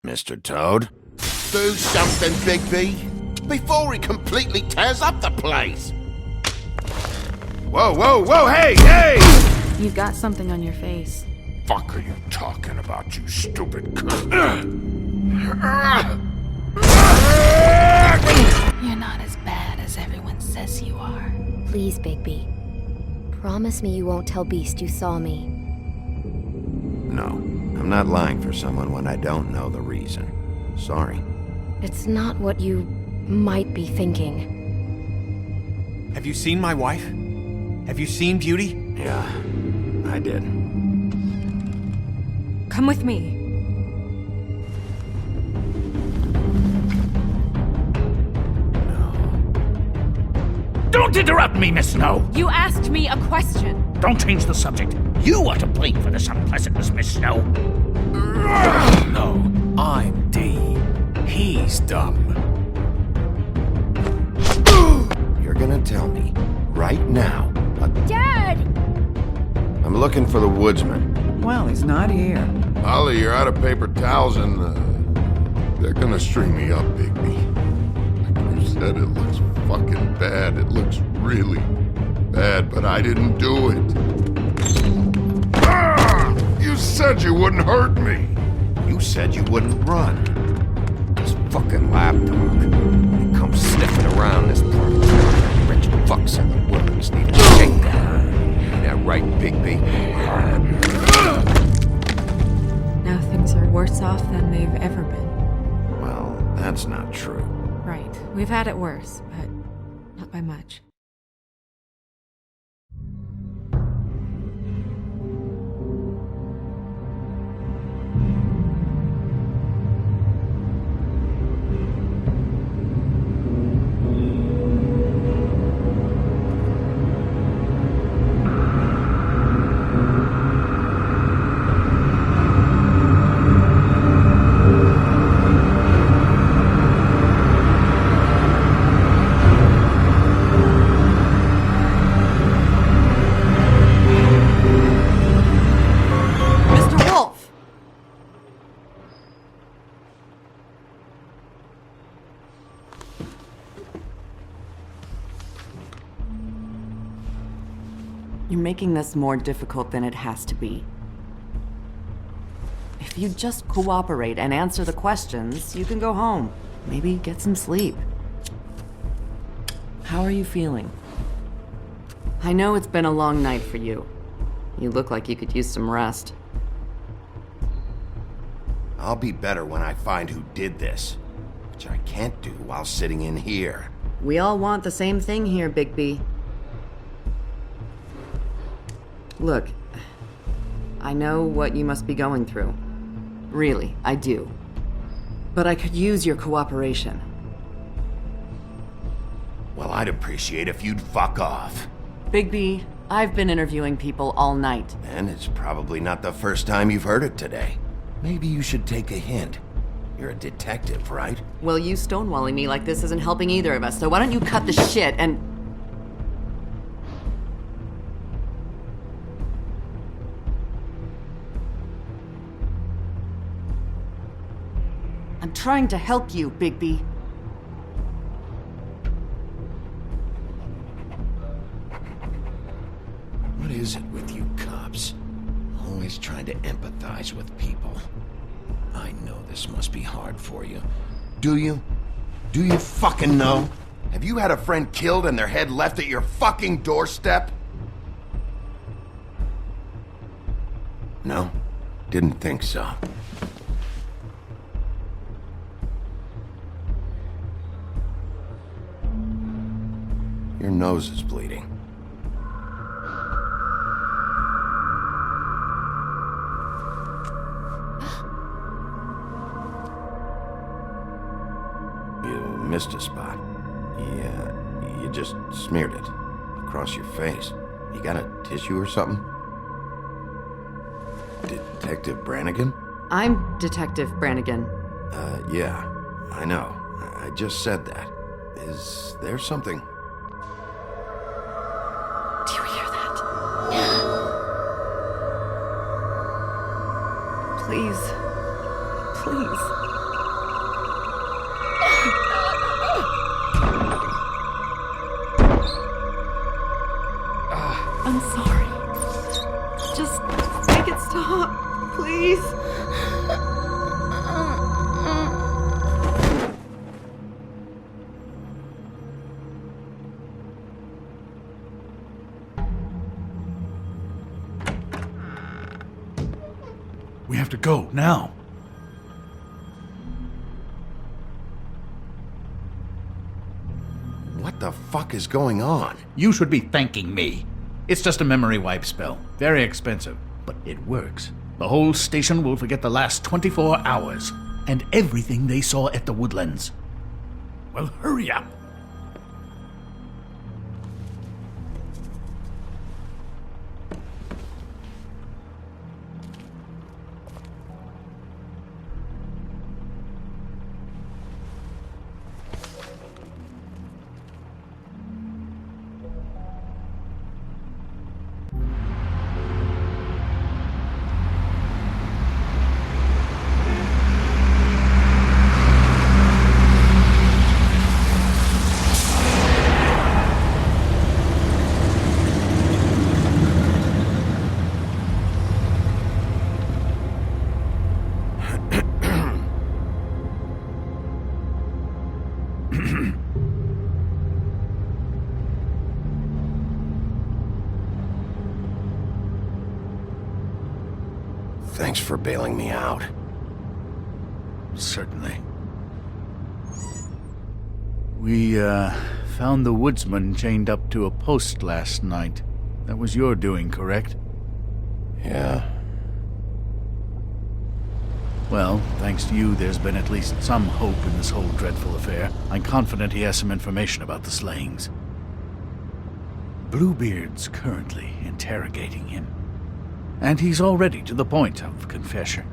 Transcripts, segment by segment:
Mr. Toad. Do something, Bigby, before he completely tears up the place. Whoa, whoa, whoa, hey, hey! You've got something on your face. Fuck are you talking about, you stupid cunt? You're not as bad as everyone says you are. Please, Bigby. Promise me you won't tell Beast you saw me. No, I'm not lying for someone when I don't know the reason. Sorry. It's not what you might be thinking. Have you seen my wife? Have you seen Beauty? Yeah, I did. Come with me. Don't interrupt me, Miss Snow! You asked me a question. Don't change the subject. You are to blame for this unpleasantness, Miss Snow. No, I'm D. He's dumb. You're gonna tell me, right now. Dad! I'm looking for the woodsman. Well, he's not here. Ollie, you're out of paper towels and, they're gonna string me up, Bigby. Like you said, it looks fucking bad. It looks really bad, but I didn't do it. Ah! You said you wouldn't hurt me. You said you wouldn't run. This fucking lapdog. He comes sniffing around this part. Rich fucks in the wilderness need a shakedown. Ain't that right, Bigby? Now things are worse off than they've ever been. Well, that's not true. Right. We've had it worse, but not by much. You're making this more difficult than it has to be. If you just cooperate and answer the questions, you can go home. Maybe get some sleep. How are you feeling? I know it's been a long night for you. You look like you could use some rest. I'll be better when I find who did this, which I can't do while sitting in here. We all want the same thing here, Bigby. Look, I know what you must be going through. Really, I do. But I could use your cooperation. Well, I'd appreciate if you'd fuck off. Bigby, I've been interviewing people all night. And it's probably not the first time you've heard it today. Maybe you should take a hint. You're a detective, right? Well, you stonewalling me like this isn't helping either of us, so why don't you cut the shit and... I'm trying to help you, Bigby. What is it with you cops? Always trying to empathize with people. I know this must be hard for you. Do you? Do you fucking know? Have you had a friend killed and their head left at your fucking doorstep? No? Didn't think so. Your nose is bleeding. You missed a spot. Yeah, you just smeared it across your face. You got a tissue or something? Detective Brannigan? I'm Detective Brannigan. Yeah, I know. I just said that. Is there something? Do you hear that? Please. Please. Just make it stop, please. We have to go, now. What the fuck is going on? You should be thanking me. It's just a memory wipe spell. Very expensive, but it works. The whole station will forget the last 24 hours and everything they saw at the Woodlands. Well, hurry up. Thanks for bailing me out. Certainly. We, found the woodsman chained up to a post last night. That was your doing, correct? Yeah. Well, thanks to you, there's been at least some hope in this whole dreadful affair. I'm confident he has some information about the slayings. Bluebeard's currently interrogating him. And he's already to the point of confession.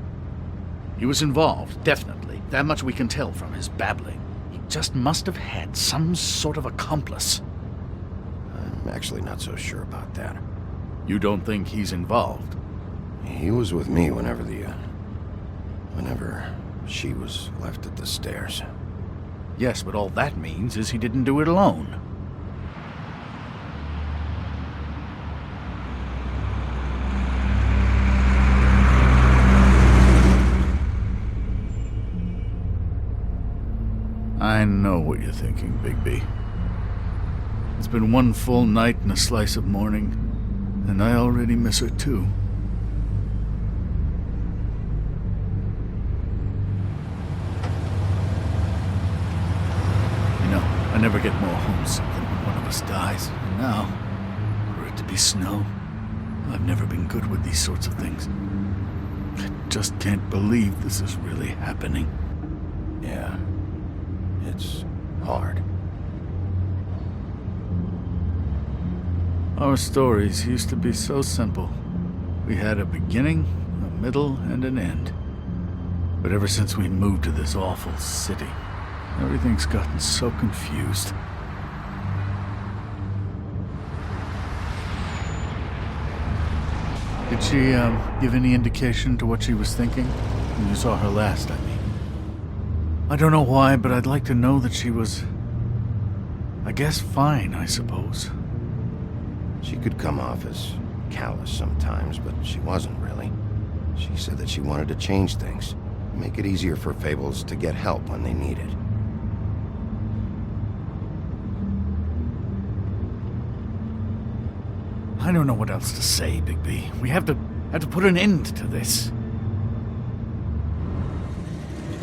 He was involved, definitely. That much we can tell from his babbling. He just must have had some sort of accomplice. I'm actually not so sure about that. You don't think he's involved? He was with me whenever she was left at the stairs. Yes, but all that means is he didn't do it alone. I know what you're thinking, Bigby. It's been one full night and a slice of morning, and I already miss her too. You know, I never get more homesick than when one of us dies, and now, for it to be snow, I've never been good with these sorts of things. I just can't believe this is really happening. Yeah. It's hard. Our stories used to be so simple. We had a beginning, a middle, and an end. But ever since we moved to this awful city, everything's gotten so confused. Did she, give any indication to what she was thinking? When you saw her last, I mean. I don't know why, but I'd like to know that she was, I guess, fine, I suppose. She could come off as callous sometimes, but she wasn't really. She said that she wanted to change things, make it easier for Fables to get help when they need it. I don't know what else to say, Bigby. We have to put an end to this.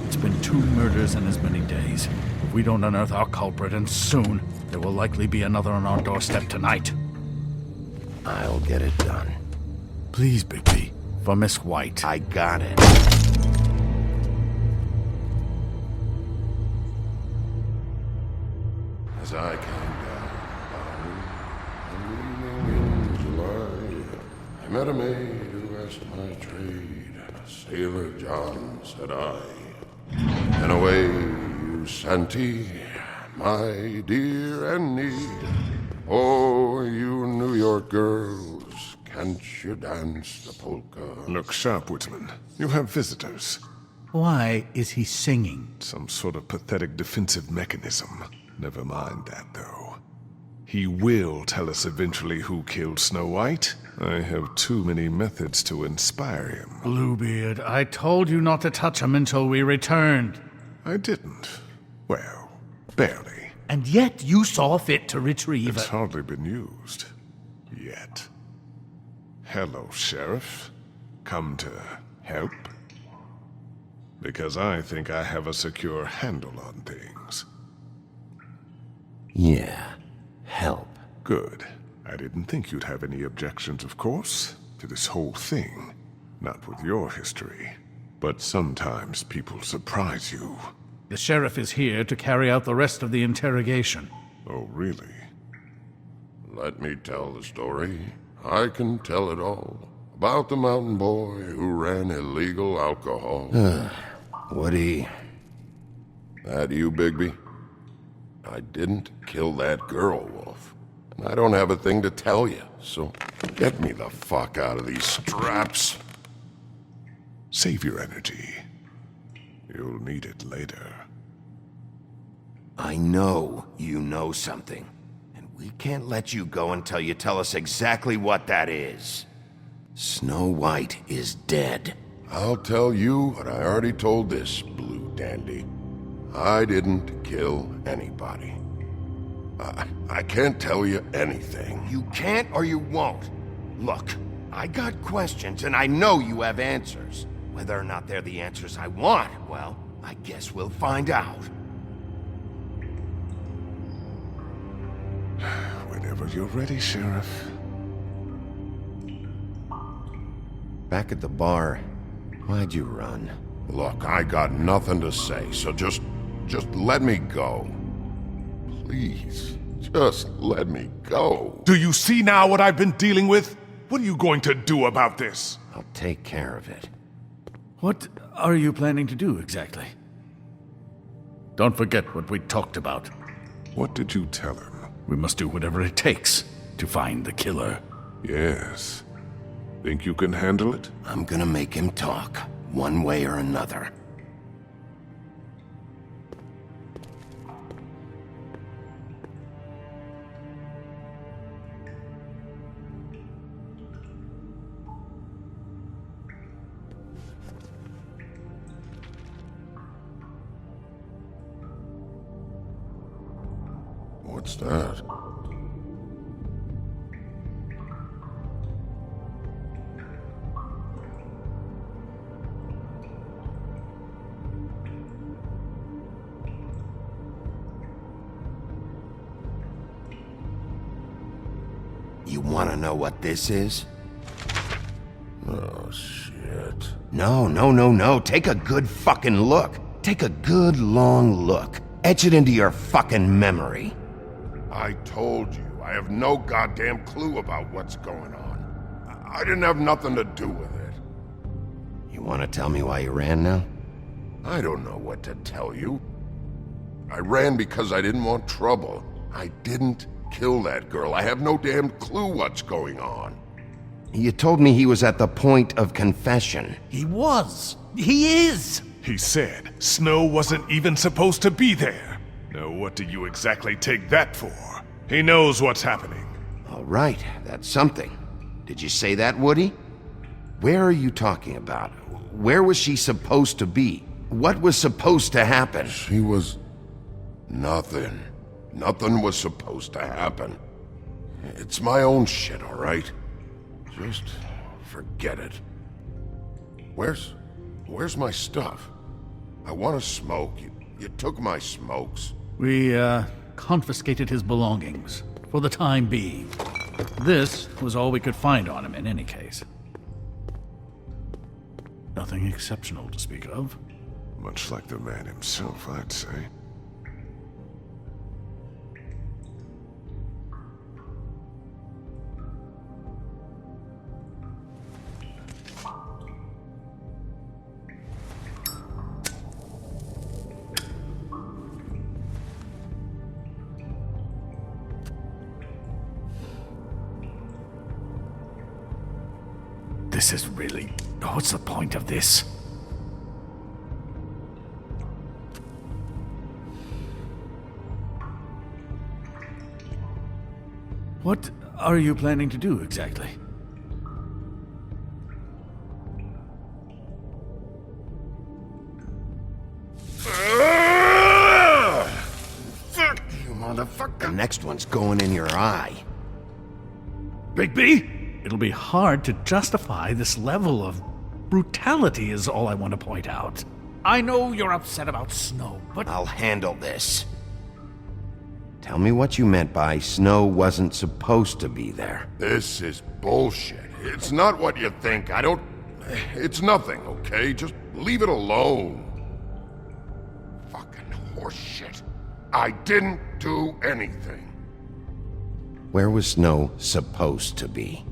It's been 2 murders in as many days. If we don't unearth our culprit, and soon, there will likely be another on our doorstep tonight. I'll get it done. Please, Bigby. For Miss White. I got it. As I came down, in July, I met a maid who asked my trade. Sailor John, said I. And away you Santy, my dear Annie. Oh, you New York girls, can't you dance the polka? Look sharp, Woodsman. You have visitors. Why is he singing? Some sort of pathetic defensive mechanism. Never mind that, though. He will tell us eventually who killed Snow White. I have too many methods to inspire him. Bluebeard, I told you not to touch him until we returned. I didn't. Well, barely. And yet you saw fit to retrieve It's it. hardly been used. Yet. Hello, Sheriff. Come to help? Because I think I have a secure handle on things. Yeah, help. Good. I didn't think you'd have any objections, of course, to this whole thing. Not with your history. But sometimes people surprise you. The sheriff is here to carry out the rest of the interrogation. Oh, really? Let me tell the story. I can tell it all. About the mountain boy who ran illegal alcohol. Woody. That you, Bigby? I didn't kill that girl, Wolf. And I don't have a thing to tell you, so get me the fuck out of these straps. Save your energy. You'll need it later. I know you know something. And we can't let you go until you tell us exactly what that is. Snow White is dead. I'll tell you what I already told this blue dandy. I didn't kill anybody. I can't tell you anything. You can't or you won't. Look, I got questions and I know you have answers. Whether or not they're the answers I want, well, I guess we'll find out. Whenever you're ready, Sheriff. Back at the bar, why'd you run? Look, I got nothing to say, so just let me go. Please, just let me go. Do you see now what I've been dealing with? What are you going to do about this? I'll take care of it. What are you planning to do exactly? Don't forget what we talked about. What did you tell him? We must do whatever it takes to find the killer. Yes. Think you can handle it? I'm gonna make him talk, one way or another. What's that? You wanna know what this is? Oh, shit. No. Take a good fucking look. Take a good long look. Etch it into your fucking memory. I told you, I have no goddamn clue about what's going on. I didn't have nothing to do with it. You wanna tell me why you ran now? I don't know what to tell you. I ran because I didn't want trouble. I didn't kill that girl. I have no damn clue what's going on. You told me he was at the point of confession. He was. He is. He said Snow wasn't even supposed to be there. Now what do you exactly take that for? He knows what's happening. All right, that's something. Did you say that, Woody? Where are you talking about? Where was she supposed to be? What was supposed to happen? She was... nothing. Nothing was supposed to happen. It's my own shit, all right? Just forget it. Where's my stuff? I want to smoke. You took my smokes. We, confiscated his belongings, for the time being. This was all we could find on him in any case. Nothing exceptional to speak of. Much like the man himself, I'd say. This is really... what's the point of this? What are you planning to do exactly? Fuck you, motherfucker. The next one's going in your eye. Bigby, it'll be hard to justify this level of brutality is all I want to point out. I know you're upset about Snow, but I'll handle this. Tell me what you meant by Snow wasn't supposed to be there. This is bullshit. It's not what you think. It's nothing, okay? Just leave it alone. Fucking horseshit. I didn't do anything. Where was Snow supposed to be?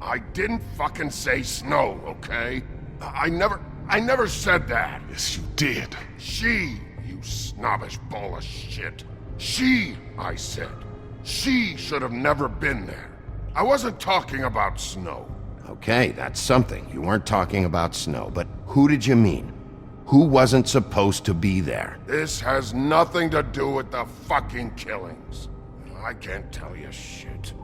I didn't fucking say Snow, okay? I never said that. Yes, you did. She, you snobbish ball of shit. She, I said. She should have never been there. I wasn't talking about Snow. Okay, that's something. You weren't talking about Snow, but who did you mean? Who wasn't supposed to be there? This has nothing to do with the fucking killings. I can't tell you shit.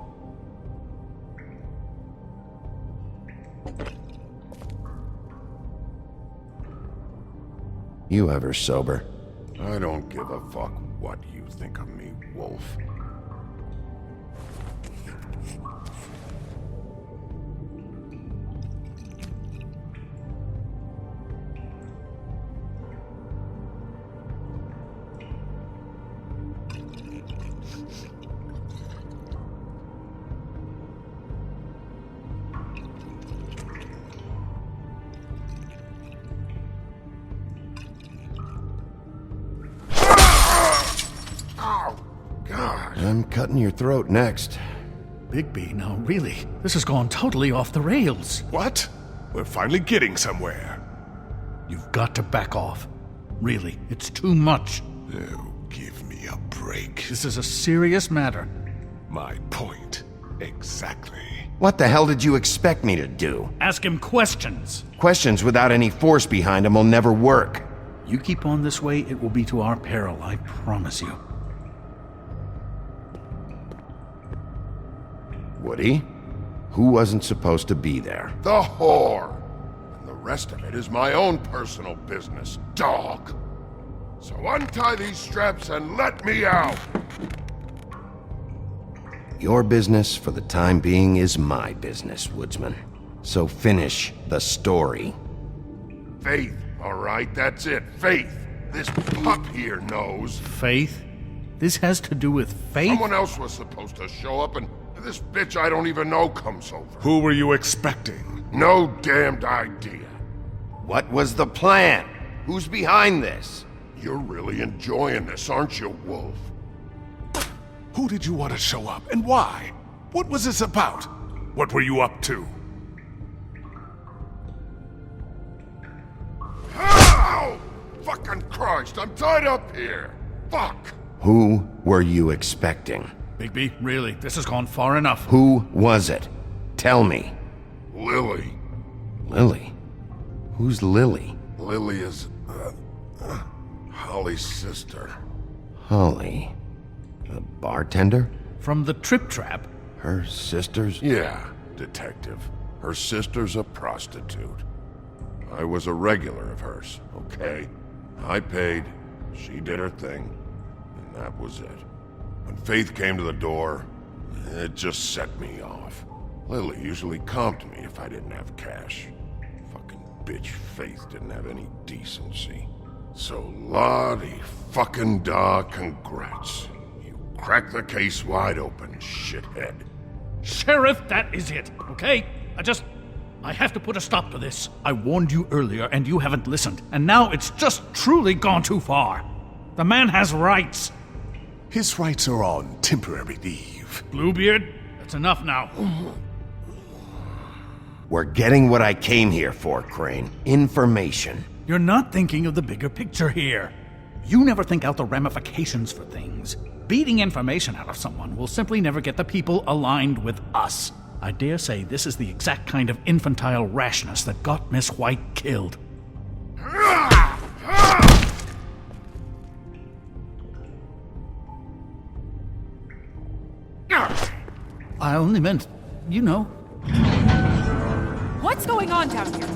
You ever sober? I don't give a fuck what you think of me, Wolf. I'm cutting your throat next. Bigby, now really, this has gone totally off the rails. What? We're finally getting somewhere. You've got to back off. Really, it's too much. Oh, give me a break. This is a serious matter. My point. Exactly. What the hell did you expect me to do? Ask him questions. Questions without any force behind them will never work. You keep on this way, it will be to our peril, I promise you. Woody? Who wasn't supposed to be there? The whore! And the rest of it is my own personal business, dog. So untie these straps and let me out! Your business for the time being is my business, Woodsman. So finish the story. Faith, all right? That's it. Faith. This pup here knows. Faith? This has to do with faith? Someone else was supposed to show up, and this bitch I don't even know comes over. Who were you expecting? No damned idea. What was the plan? Who's behind this? You're really enjoying this, aren't you, Wolf? Who did you want to show up, and why? What was this about? What were you up to? Ow! Fucking Christ, I'm tied up here! Fuck! Who were you expecting? Bigby, really, this has gone far enough. Who was it? Tell me. Lily. Lily? Who's Lily? Lily is, Holly's sister. Holly. The bartender? From the Trip Trap? Her sister's? Yeah, detective. Her sister's a prostitute. I was a regular of hers, okay? I paid, she did her thing, and that was it. When Faith came to the door, it just set me off. Lily usually comped me if I didn't have cash. Fucking bitch Faith didn't have any decency. So Lottie fucking da, congrats. You cracked the case wide open, shithead. Sheriff, that is it, okay? I have to put a stop to this. I warned you earlier and you haven't listened, and now it's just truly gone too far. The man has rights. His rights are on temporary leave. Bluebeard, that's enough now. We're getting what I came here for, Crane. Information. You're not thinking of the bigger picture here. You never think out the ramifications for things. Beating information out of someone will simply never get the people aligned with us. I dare say this is the exact kind of infantile rashness that got Miss White killed. I only meant, you know. What's going on down here?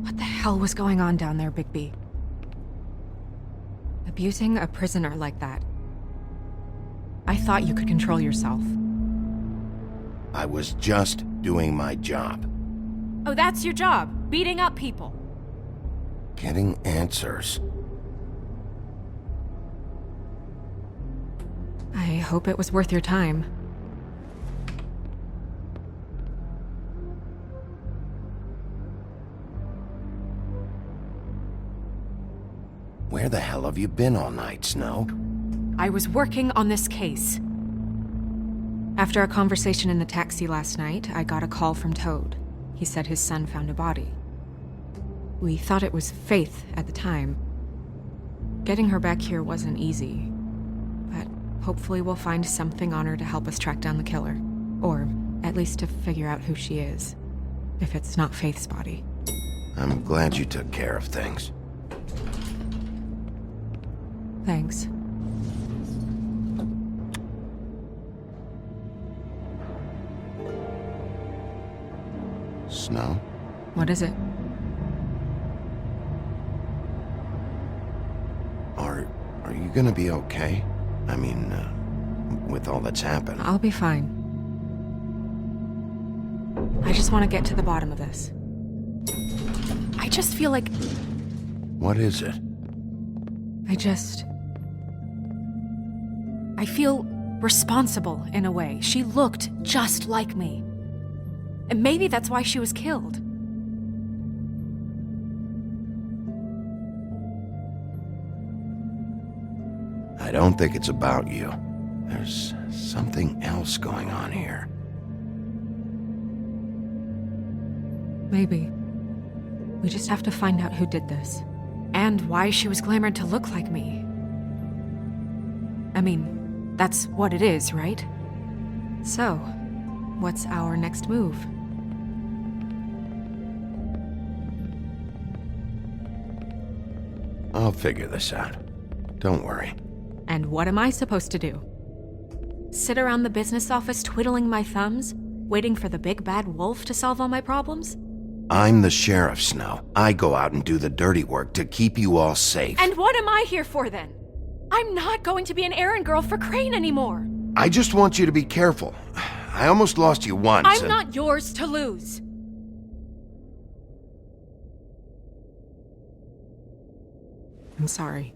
What the hell was going on down there, Bigby? Abusing a prisoner like that. I thought you could control yourself. I was just doing my job. Oh, that's your job, beating up people. Getting answers. I hope it was worth your time. Where the hell have you been all night, Snow? I was working on this case. After a conversation in the taxi last night, I got a call from Toad. He said his son found a body. We thought it was Faith at the time. Getting her back here wasn't easy, but hopefully we'll find something on her to help us track down the killer. Or at least to figure out who she is, if it's not Faith's body. I'm glad you took care of things. Thanks. Snow? What is it? Are you gonna be okay? I mean, with all that's happened. I'll be fine. I just want to get to the bottom of this. I just feel like... What is it? I feel responsible in a way. She looked just like me. And maybe that's why she was killed. I don't think it's about you. There's something else going on here. Maybe. We just have to find out who did this. And why she was glamored to look like me. I mean, that's what it is, right? So, what's our next move? I'll figure this out. Don't worry. And what am I supposed to do? Sit around the business office twiddling my thumbs, waiting for the big bad wolf to solve all my problems? I'm the sheriff, Snow. I go out and do the dirty work to keep you all safe. And what am I here for then? I'm not going to be an errand girl for Crane anymore. I just want you to be careful. I almost lost you once. I'm not yours to lose. I'm sorry.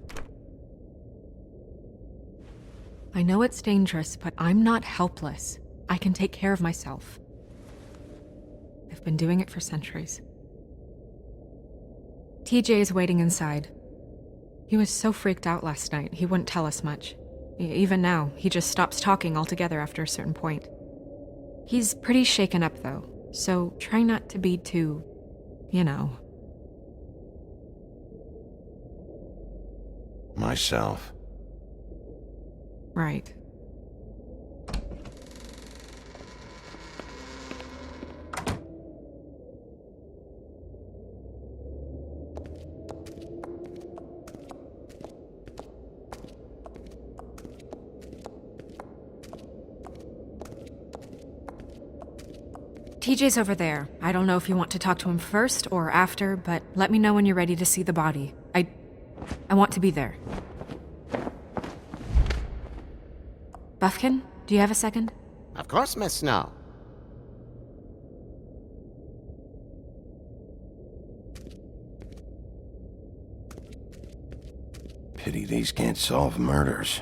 I know it's dangerous, but I'm not helpless. I can take care of myself. I've been doing it for centuries. TJ is waiting inside. He was so freaked out last night, he wouldn't tell us much. Even now, he just stops talking altogether after a certain point. He's pretty shaken up, though, so try not to be too, you know. Myself. Right. TJ's over there. I don't know if you want to talk to him first or after, but let me know when you're ready to see the body. I want to be there. Buffkin, do you have a second? Of course, Miss Snow. Pity these can't solve murders.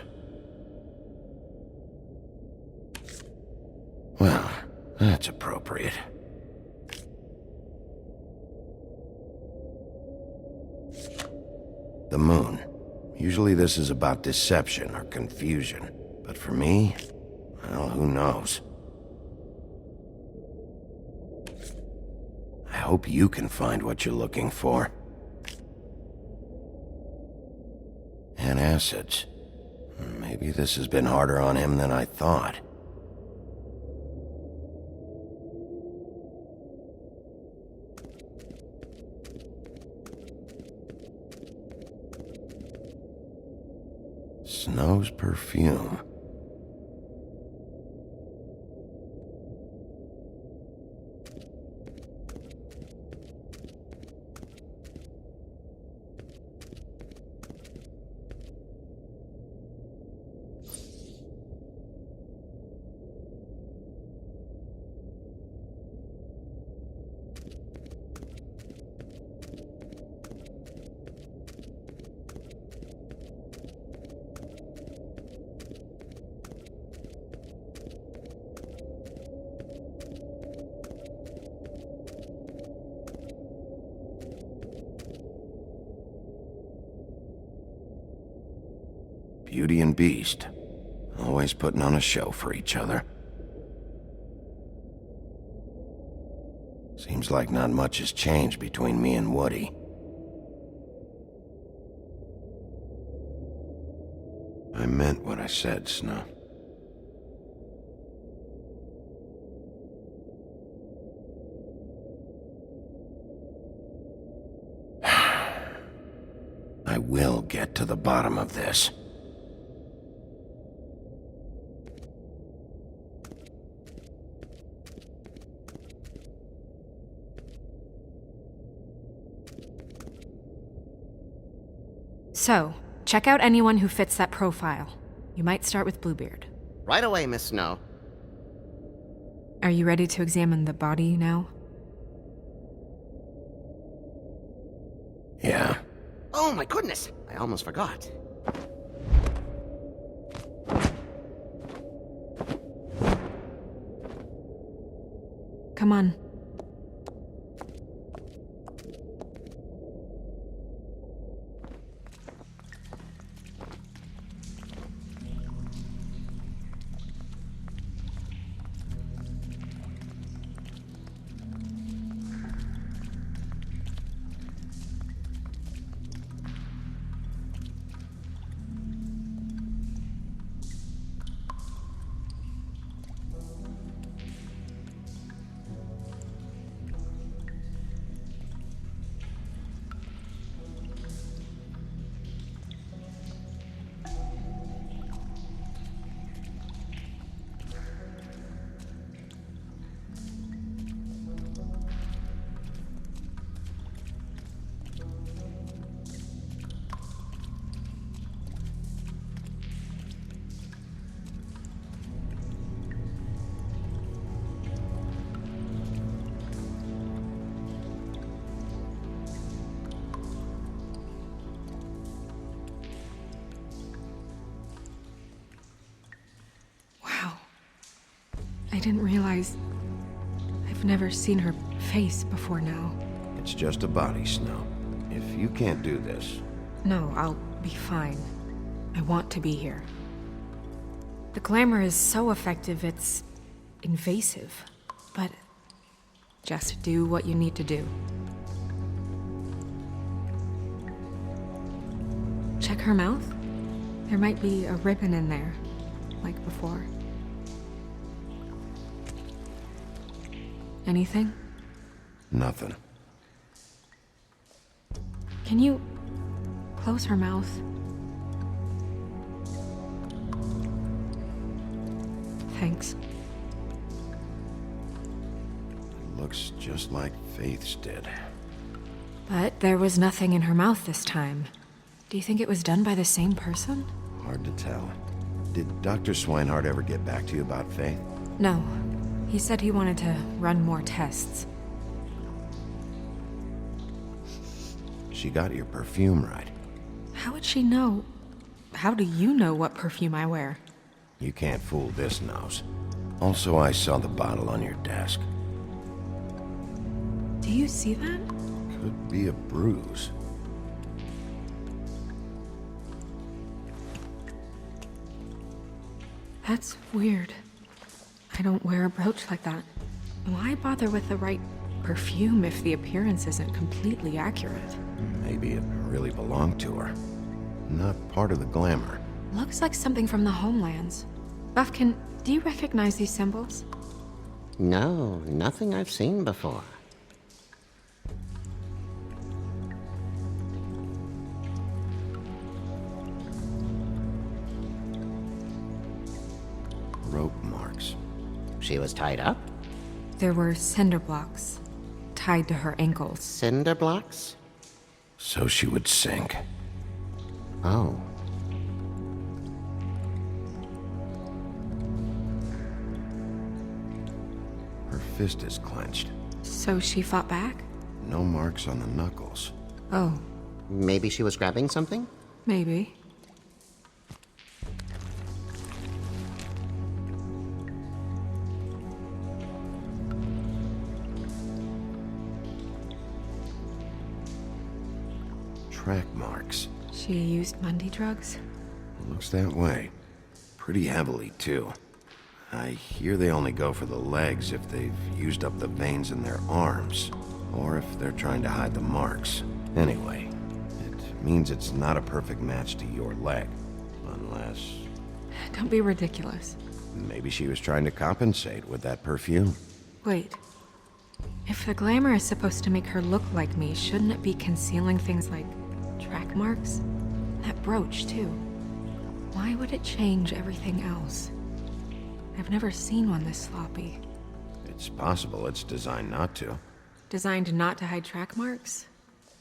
Well, that's appropriate. The moon. Usually this is about deception or confusion. But for me, well, who knows? I hope you can find what you're looking for. And acids. Maybe this has been harder on him than I thought. Snow's perfume. Beauty and Beast. Always putting on a show for each other. Seems like not much has changed between me and Woody. I meant what I said, Snow. I will get to the bottom of this. So, check out anyone who fits that profile. You might start with Bluebeard. Right away, Miss Snow. Are you ready to examine the body now? Yeah. Oh my goodness! I almost forgot. Come on. I didn't realize... I've never seen her face before now. It's just a body, Snow. If you can't do this... No, I'll be fine. I want to be here. The glamour is so effective, it's... invasive. But... just do what you need to do. Check her mouth. There might be a ribbon in there, like before. Anything? Nothing. Can you close her mouth? Thanks. Looks just like Faith's did. But there was nothing in her mouth this time. Do you think it was done by the same person? Hard to tell. Did Dr. Swinehart ever get back to you about Faith? No. He said he wanted to run more tests. She got your perfume right. How would she know? How do you know what perfume I wear? You can't fool this nose. Also, I saw the bottle on your desk. Do you see that? Could be a bruise. That's weird. I don't wear a brooch like that. Why bother with the right perfume if the appearance isn't completely accurate? Maybe it really belonged to her. Not part of the glamour. Looks like something from the homelands. Buffkin, do you recognize these symbols? No, nothing I've seen before. Rope marks. She was tied up? There were cinder blocks tied to her ankles. Cinder blocks? So she would sink. Oh. Her fist is clenched. So she fought back? No marks on the knuckles. Oh, Maybe she was grabbing something? maybe. Track marks. She used Mundy drugs? Looks that way. Pretty heavily, too. I hear they only go for the legs if they've used up the veins in their arms, or if they're trying to hide the marks. Anyway, it means it's not a perfect match to your leg. Unless... Don't be ridiculous. maybe she was trying to compensate with that perfume. Wait. If the glamour is supposed to make her look like me, shouldn't it be concealing things like track marks? That brooch, too. Why would it change everything else? I've never seen one this sloppy. It's possible it's designed not to. Designed not to hide track marks?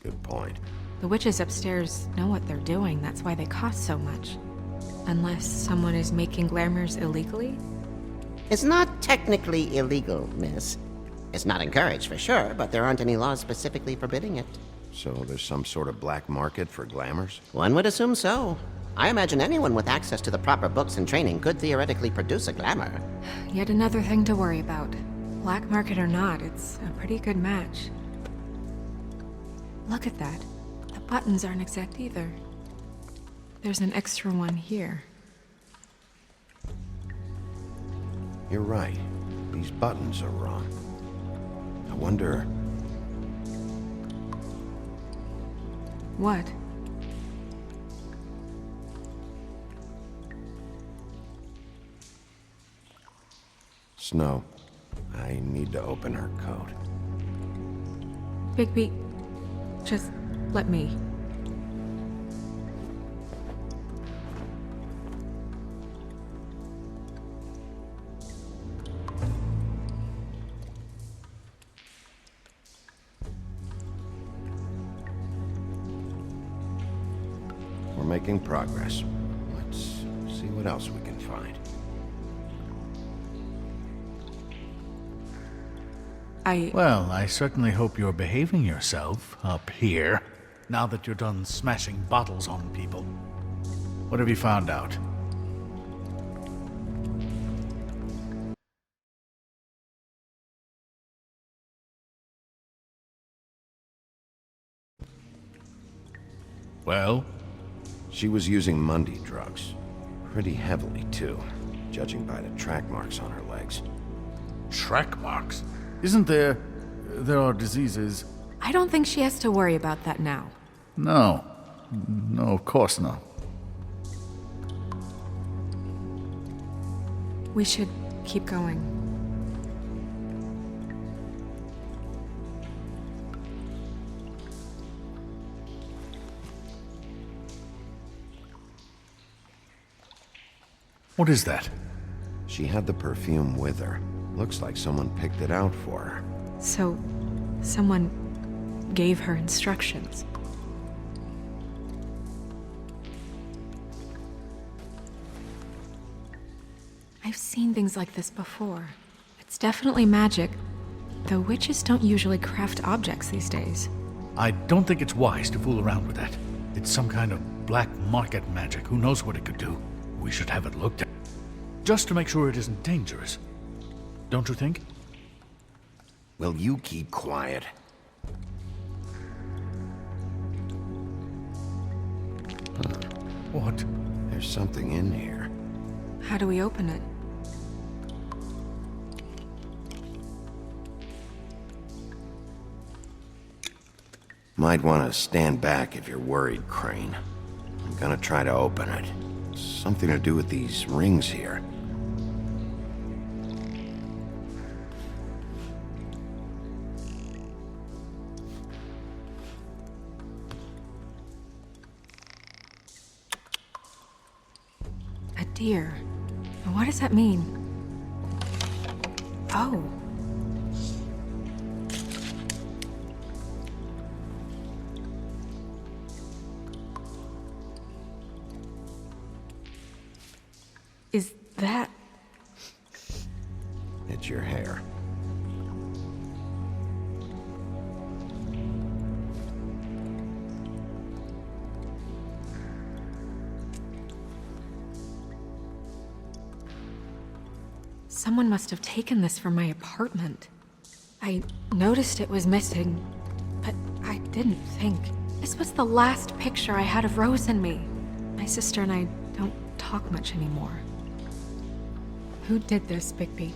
Good point. The witches upstairs know what they're doing, that's why they cost so much. Unless someone is making glamours illegally? It's not technically illegal, miss. It's not encouraged for sure, but there aren't any laws specifically forbidding it. So there's some sort of black market for glamours? One would assume so. I imagine anyone with access to the proper books and training could theoretically produce a glamour. Yet another thing to worry about. Black market or not, it's a pretty good match. Look at that. The buttons aren't exact either. There's an extra one here. You're right. These buttons are wrong. I wonder... What? Snow, I need to open her coat. Bigby, just let me. We're making progress. Let's see what else we can find. Well, I certainly hope you're behaving yourself up here, now that you're done smashing bottles on people. What have you found out? Well? She was using Mundy drugs. Pretty heavily, too, judging by the track marks on her legs. Track marks? Isn't there... there are diseases... I don't think she has to worry about that now. No. No, of course not. We should keep going. What is that? She had the perfume with her. Looks like someone picked it out for her. So, someone gave her instructions. I've seen things like this before. It's definitely magic, though witches don't usually craft objects these days. I don't think it's wise to fool around with that. It's some kind of black market magic. Who knows what it could do? We should have it looked at. Just to make sure it isn't dangerous. Don't you think? Will you keep quiet? What? There's something in here. How do we open it? Might want to stand back if you're worried, Crane. I'm gonna try to open it. Something to do with these rings here. A deer. What does that mean? Oh. Is that... It's your hair. Someone must have taken this from my apartment. I noticed it was missing, but I didn't think. This was the last picture I had of Rose and me. My sister and I don't talk much anymore. Who did this, Bigby?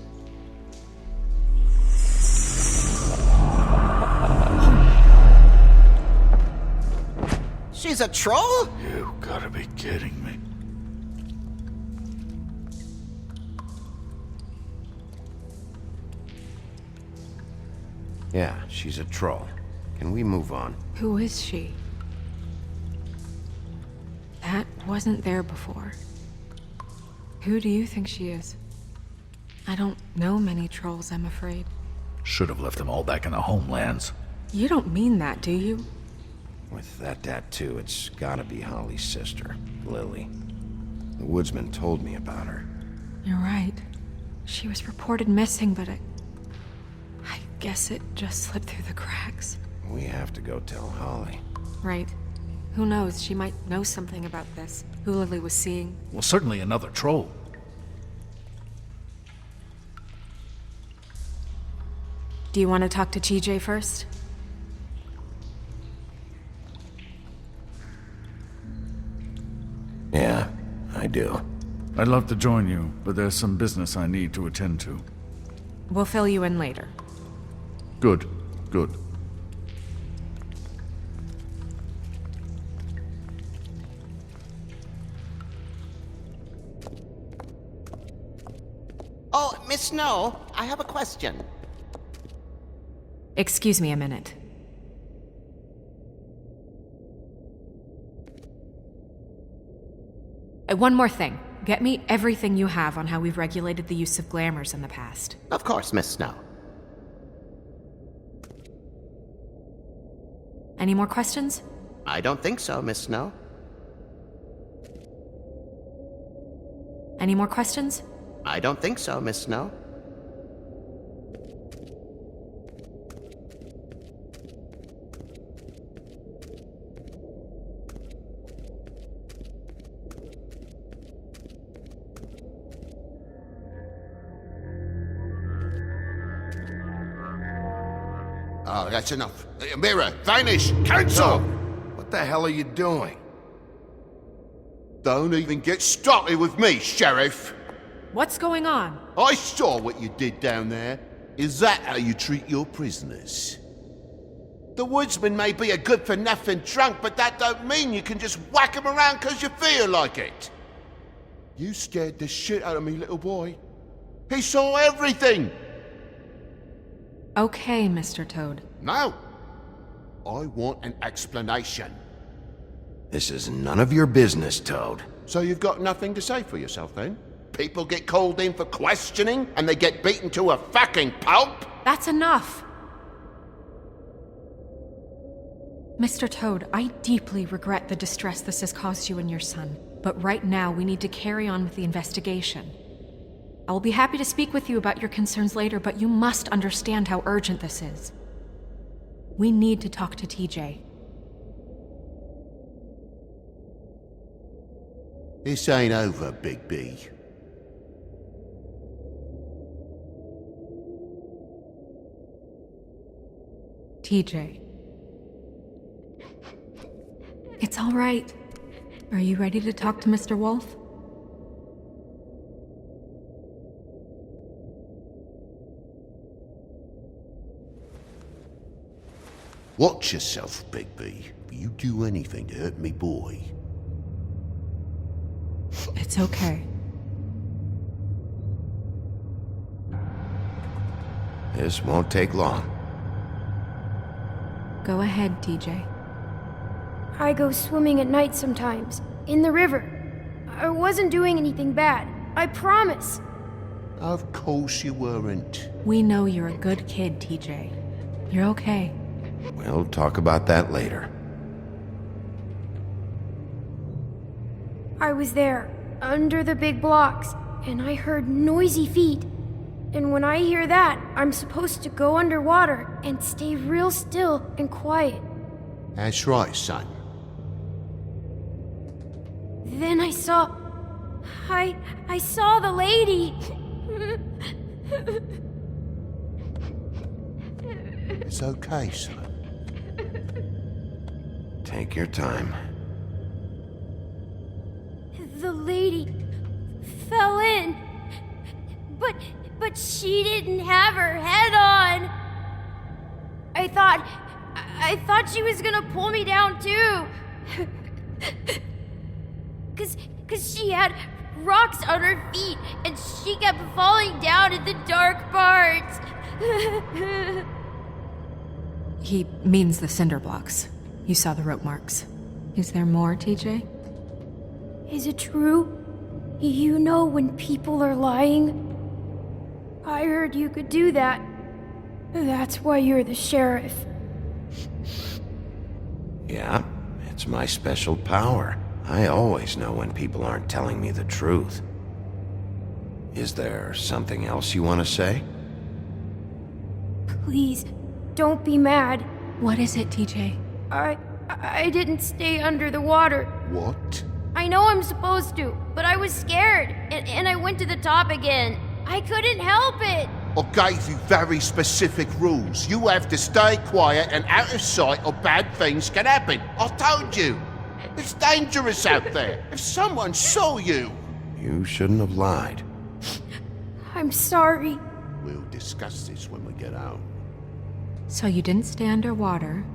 She's a troll? You gotta be kidding me. Yeah, she's a troll. Can we move on? Who is she? That wasn't there before. Who do you think she is? I don't know many trolls, I'm afraid. Should have left them all back in the homelands. You don't mean that, do you? With that tattoo, it's gotta be Holly's sister, Lily. The woodsman told me about her. You're right. She was reported missing, but I guess it just slipped through the cracks. We have to go tell Holly. Right. Who knows, she might know something about this. Who Lily was seeing. Well, certainly another troll. Do you want to talk to TJ first? Yeah, I do. I'd love to join you, but there's some business I need to attend to. We'll fill you in later. Good, good. Oh, Miss Snow, I have a question. Excuse me a minute. One more thing. Get me everything you have on how we've regulated the use of glamours in the past. Of course, Miss Snow. Any more questions? I don't think so, Miss Snow. Any more questions? I don't think so, Miss Snow. Oh, that's enough. Mirror, vanish, cancel! What the hell are you doing? Don't even get started with me, Sheriff. What's going on? I saw what you did down there. Is that how you treat your prisoners? The woodsman may be a good-for-nothing drunk, but that don't mean you can just whack him around because you feel like it. You scared the shit out of me, little boy. He saw everything. Okay, Mr. Toad. Now, I want an explanation. This is none of your business, Toad. So you've got nothing to say for yourself, then? People get called in for questioning, and they get beaten to a fucking pulp? That's enough! Mr. Toad, I deeply regret the distress this has caused you and your son. But right now, we need to carry on with the investigation. I will be happy to speak with you about your concerns later, but you must understand how urgent this is. We need to talk to TJ. This ain't over, Big B. TJ. It's all right. Are you ready to talk to Mr. Wolf? Watch yourself, Big B. If you do anything to hurt me boy. It's okay. This won't take long. Go ahead, TJ. I go swimming at night sometimes, in the river. I wasn't doing anything bad. I promise. Of course you weren't. We know you're a good kid, TJ. You're okay. We'll talk about that later. I was there, under the big blocks, and I heard noisy feet. And when I hear that, I'm supposed to go underwater and stay real still and quiet. That's right, son. Then I saw the lady. It's okay, son. Take your time. The lady fell in. But she didn't have her head on. I thought she was gonna pull me down too. Cause she had rocks on her feet and she kept falling down in the dark parts. He means the cinder blocks. You saw the rope marks. Is there more, TJ? Is it true? You know when people are lying? I heard you could do that. That's why you're the sheriff. Yeah, it's my special power. I always know when people aren't telling me the truth. Is there something else you want to say? Please, don't be mad. What is it, TJ? I didn't stay under the water. What? I know I'm supposed to, but I was scared, and I went to the top again. I couldn't help it. I gave you very specific rules. You have to stay quiet and out of sight or bad things can happen. I told you. It's dangerous out there. If someone saw you... You shouldn't have lied. I'm sorry. We'll discuss this when we get out. So you didn't stay underwater?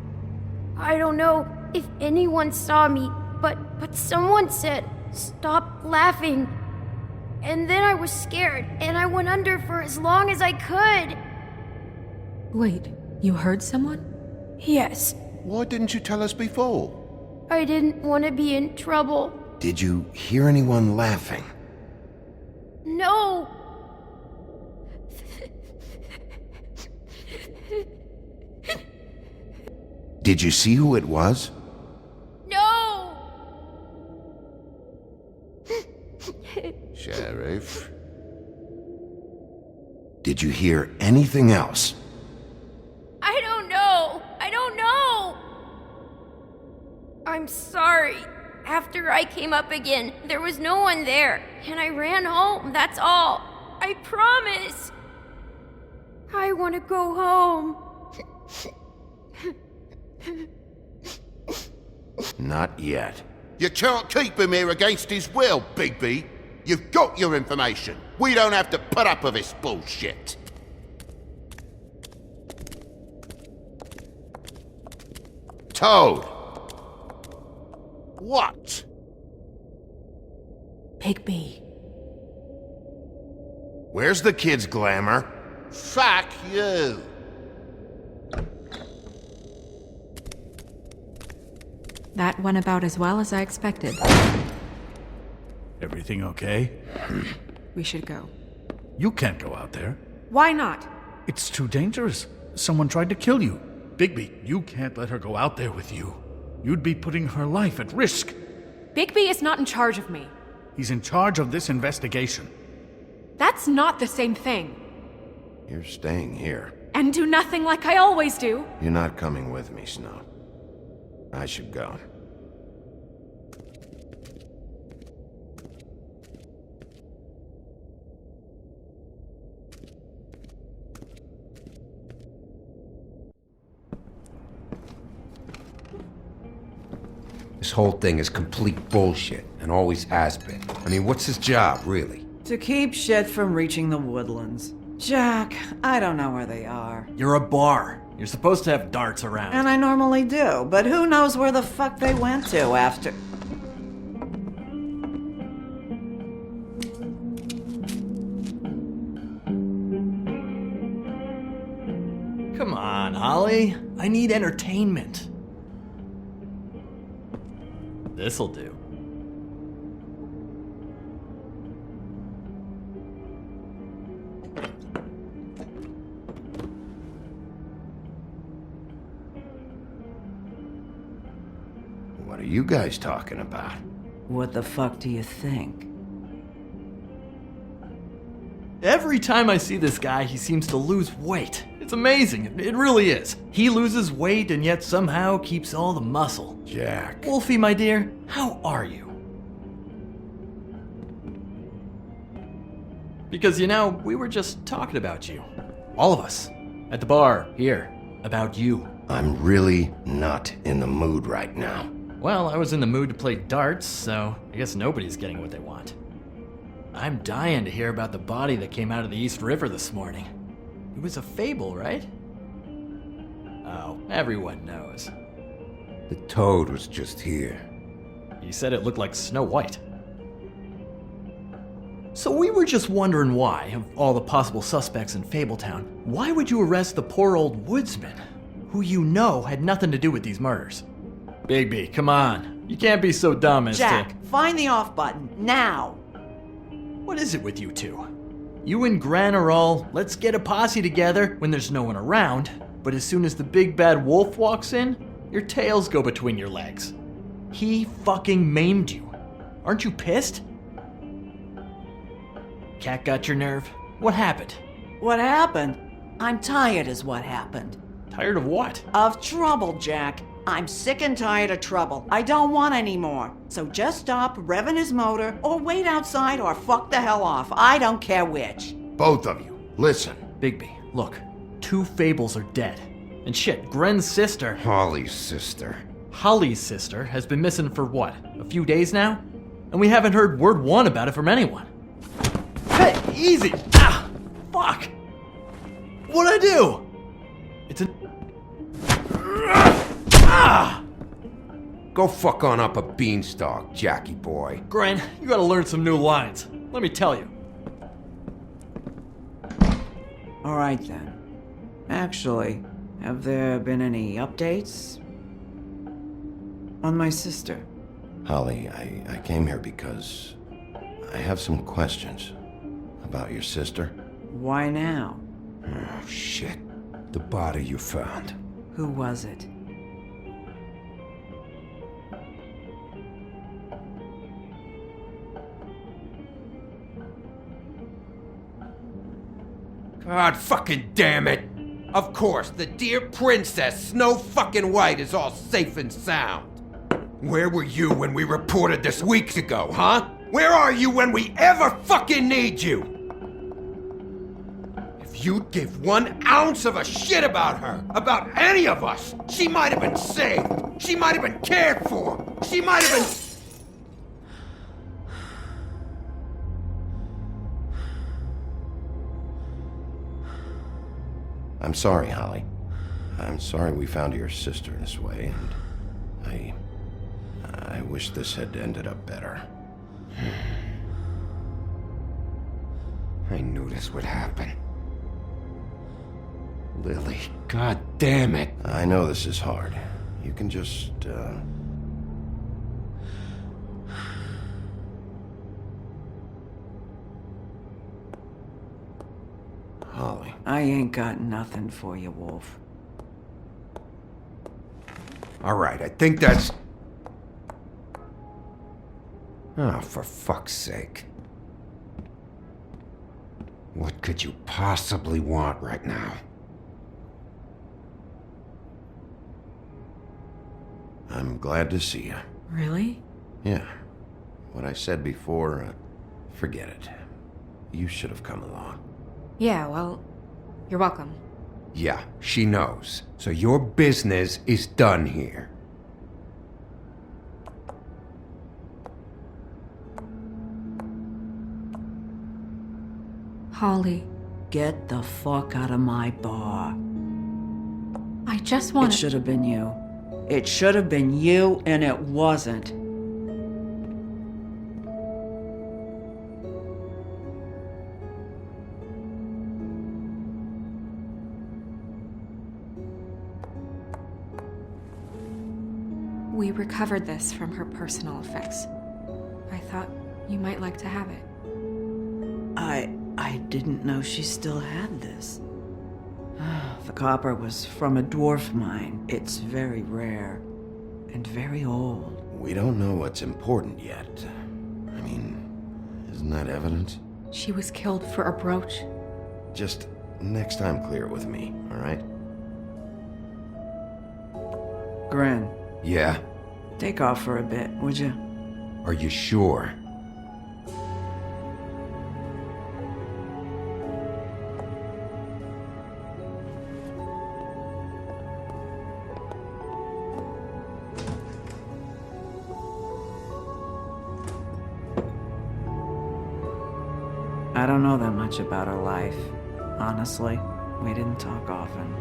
I don't know if anyone saw me, but someone said, "Stop laughing." And then I was scared, and I went under for as long as I could. Wait, you heard someone? Yes. Why didn't you tell us before? I didn't want to be in trouble. Did you hear anyone laughing? No. Did you see who it was? No. Sheriff? Did you hear anything else? I don't know. I'm sorry. After I came up again, there was no one there, and I ran home, that's all. I promise. I want to go home. Not yet. You can't keep him here against his will, Bigby. You've got your information. We don't have to put up with this bullshit. Toad! What? Bigby. Where's the kid's glamour? Fuck you! That went about as well as I expected. Everything okay? We should go. You can't go out there. Why not? It's too dangerous. Someone tried to kill you. Bigby, you can't let her go out there with you. You'd be putting her life at risk. Bigby is not in charge of me. He's in charge of this investigation. That's not the same thing. You're staying here. And do nothing like I always do. You're not coming with me, Snow. I should go. This whole thing is complete bullshit, and always has been. I mean, what's his job, really? To keep shit from reaching the woodlands. Jack, I don't know where they are. You're a bar. You're supposed to have darts around. And I normally do, but who knows where the fuck they went to after... Come on, Holly. I need entertainment. This'll do. What are you guys talking about? What the fuck do you think? Every time I see this guy, he seems to lose weight. It's amazing. It really is. He loses weight and yet somehow keeps all the muscle. Jack. Wolfie, my dear, how are you? Because, you know, we were just talking about you. All of us. At the bar, here. About you. I'm really not in the mood right now. Well, I was in the mood to play darts, so I guess nobody's getting what they want. I'm dying to hear about the body that came out of the East River this morning. It was a fable, right? Oh, everyone knows. The toad was just here. You said it looked like Snow White. So we were just wondering why, of all the possible suspects in Fabletown, why would you arrest the poor old woodsman, who you know had nothing to do with these murders? Bigby, come on. You can't be so dumb as Jack, find the off button, now! What is it with you two? You and Gran are all, let's get a posse together when there's no one around, but as soon as the big bad wolf walks in, your tails go between your legs. He fucking maimed you. Aren't you pissed? Cat got your nerve? What happened? What happened? I'm tired is what happened. Tired of what? Of trouble, Jack. I'm sick and tired of trouble. I don't want any more. So just stop revving his motor, or wait outside, or fuck the hell off. I don't care which. Both of you, listen. Bigby, look. 2 fables are dead. And shit, Gren's sister... Holly's sister. Holly's sister has been missing for what, a few days now? And we haven't heard word one about it from anyone. Hey, easy! Ah! Fuck! What'd I do? It's a... Ah! Go fuck on up a beanstalk, Jackie boy. Gren, you gotta learn some new lines. Let me tell you. All right then. Actually, have there been any updates on my sister? Holly, I came here because I have some questions about your sister. Why now? Oh, shit. The body you found. Who was it? God fucking damn it! Of course, the dear princess, Snow fucking White, is all safe and sound. Where were you when we reported this weeks ago, huh? Where are you when we ever fucking need you? If you'd give 1 ounce of a shit about her, about any of us, she might have been saved. She might have been cared for. She might have been... I'm sorry, Holly. I'm sorry we found your sister this way, and I wish this had ended up better. I knew this would happen. Lily, god damn it. I know this is hard. You can just, Holly. I ain't got nothing for you, Wolf. All right, I think that's... Oh, for fuck's sake. What could you possibly want right now? I'm glad to see you. Really? Yeah. What I said before, forget it. You should have come along. Yeah, well, you're welcome. Yeah, she knows. So your business is done here. Holly, Get the fuck out of my bar. I just want It should have been you. It should have been you, and it wasn't. We recovered this from her personal effects. I thought you might like to have it. I didn't know she still had this. The copper was from a dwarf mine. It's very rare and very old. We don't know what's important yet. I mean, isn't that evidence? She was killed for a brooch. Just next time clear it with me, all right? Gren, Yeah? take off for a bit, would you? Are you sure? I don't know that much about her life. Honestly, we didn't talk often.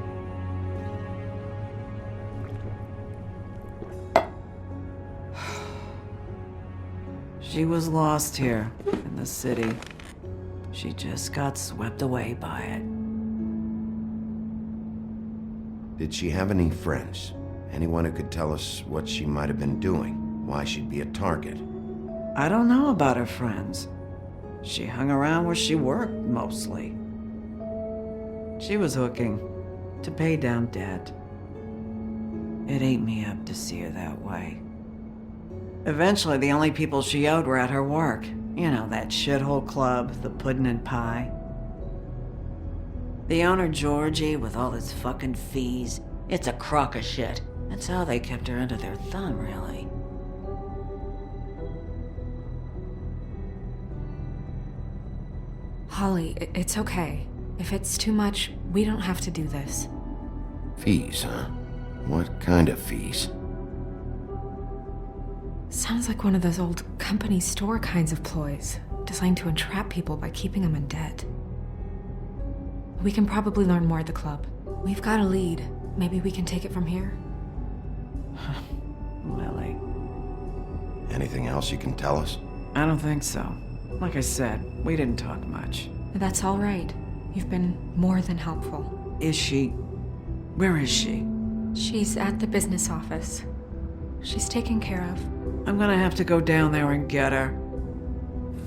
She was lost here in the city. She just got swept away by it. Did she have any friends? Anyone who could tell us what she might have been doing? Why she'd be a target? I don't know about her friends. She hung around where she worked, mostly. She was hooking to pay down debt. It ate me up to see her that way. Eventually, the only people she owed were at her work. You know, that shithole club, the Puddin' and Pie. The owner, Georgie, with all his fucking fees, it's a crock of shit. That's how they kept her under their thumb, really. Holly, it's okay. If it's too much, we don't have to do this. Fees, huh? What kind of fees? Sounds like one of those old company store kinds of ploys, designed to entrap people by keeping them in debt. We can probably learn more at the club. We've got a lead. Maybe we can take it from here? Lily. Anything else you can tell us? I don't think so. Like I said, we didn't talk much. That's all right. You've been more than helpful. Is she... Where is she? She's at the business office. She's taken care of. I'm gonna have to go down there and get her.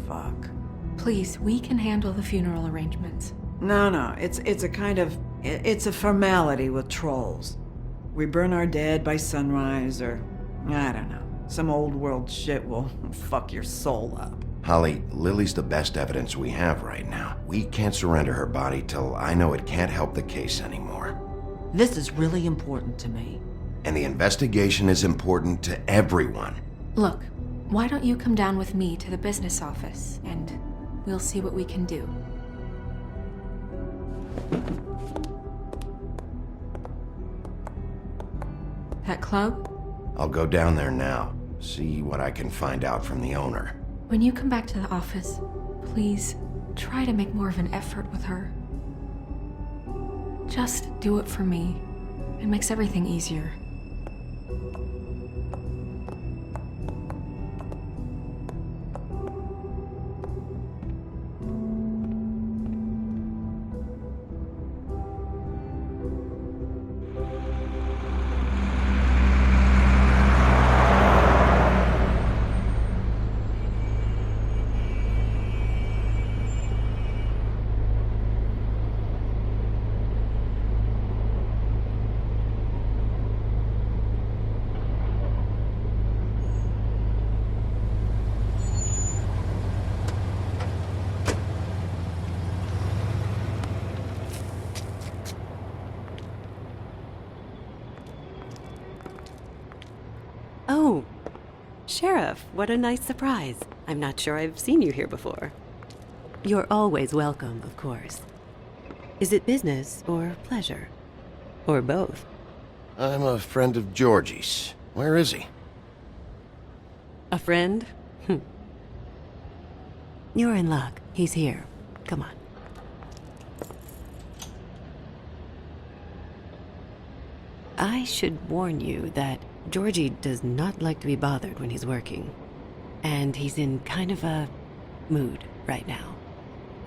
Fuck. Please, we can handle the funeral arrangements. No, it's a kind of... It's a formality with trolls. We burn our dead by sunrise, or... I don't know. Some old world shit will fuck your soul up. Holly, Lily's the best evidence we have right now. We can't surrender her body till I know it can't help the case anymore. This is really important to me. And the investigation is important to everyone. Look, why don't you come down with me to the business office, and we'll see what we can do. That club? I'll go down there now, see what I can find out from the owner. When you come back to the office, please try to make more of an effort with her. Just do it for me. It makes everything easier. Sheriff, what a nice surprise. I'm not sure I've seen you here before. You're always welcome, of course. Is it business or pleasure? Or both? I'm a friend of Georgie's. Where is he? A friend? You're in luck. He's here. Come on. I should warn you that Georgie does not like to be bothered when he's working. And he's in kind of a mood right now.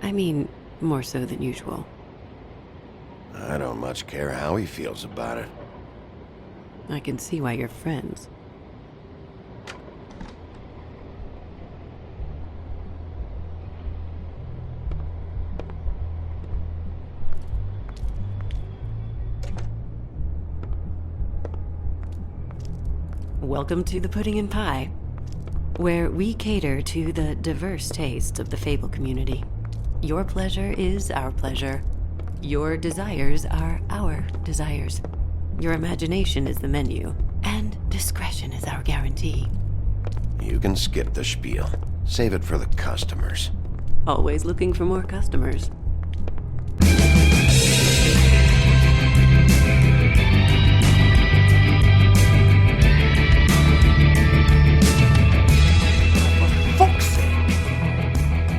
I mean, more so than usual. I don't much care how he feels about it. I can see why you're friends. Welcome to the Pudding and Pie, where we cater to the diverse tastes of the Fable community. Your pleasure is our pleasure. Your desires are our desires. Your imagination is the menu, and discretion is our guarantee. You can skip the spiel. Save it for the customers. Always looking for more customers.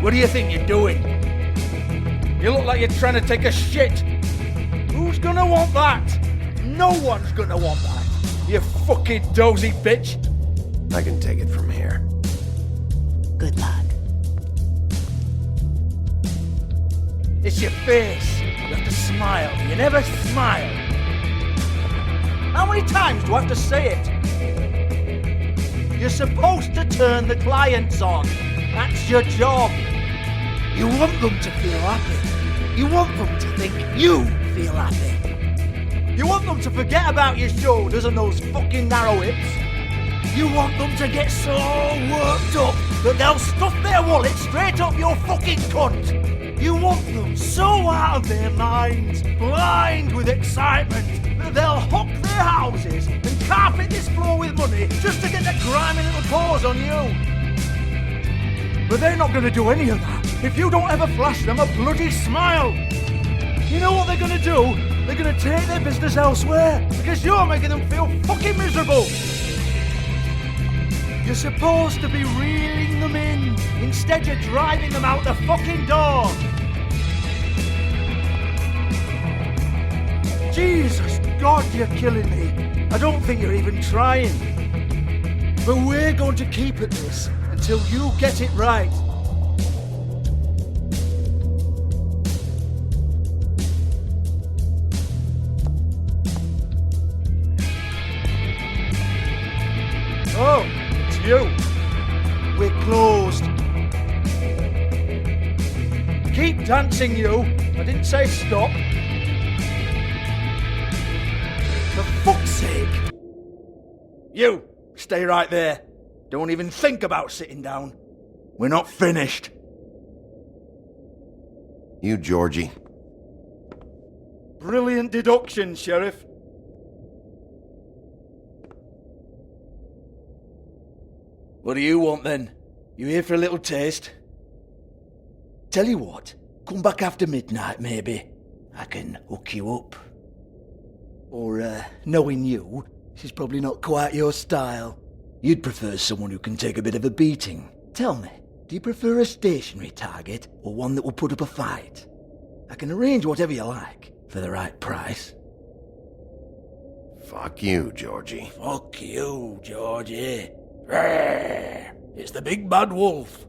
What do you think you're doing? You look like you're trying to take a shit. Who's gonna want that? No one's gonna want that. You fucking dozy bitch. I can take it from here. Good luck. It's your face. You have to smile. You never smile. How many times do I have to say it? You're supposed to turn the clients on. That's your job. You want them to feel happy. You want them to think you feel happy. You want them to forget about your shoulders and those fucking narrow hips. You want them to get so worked up that they'll stuff their wallet straight up your fucking cunt. You want them so out of their minds, blind with excitement, that they'll hook their houses and carpet this floor with money just to get their grimy little paws on you. But they're not going to do any of that if you don't ever flash them a bloody smile. You know what they're going to do? They're going to take their business elsewhere because you're making them feel fucking miserable. You're supposed to be reeling them in. Instead, you're driving them out the fucking door. Jesus God, you're killing me. I don't think you're even trying. But we're going to keep at this until you get it right. Oh, it's you. We're closed. Keep dancing, you. I didn't say stop. For fuck's sake. You, stay right there. Don't even think about sitting down. We're not finished. You, Georgie. Brilliant deduction, Sheriff. What do you want then? You here for a little taste? Tell you what, come back after midnight maybe. I can hook you up. Or, knowing you, this is probably not quite your style. You'd prefer someone who can take a bit of a beating. Tell me, do you prefer a stationary target or one that will put up a fight? I can arrange whatever you like for the right price. Fuck you, Georgie. Fuck you, Georgie. It's the big bad wolf.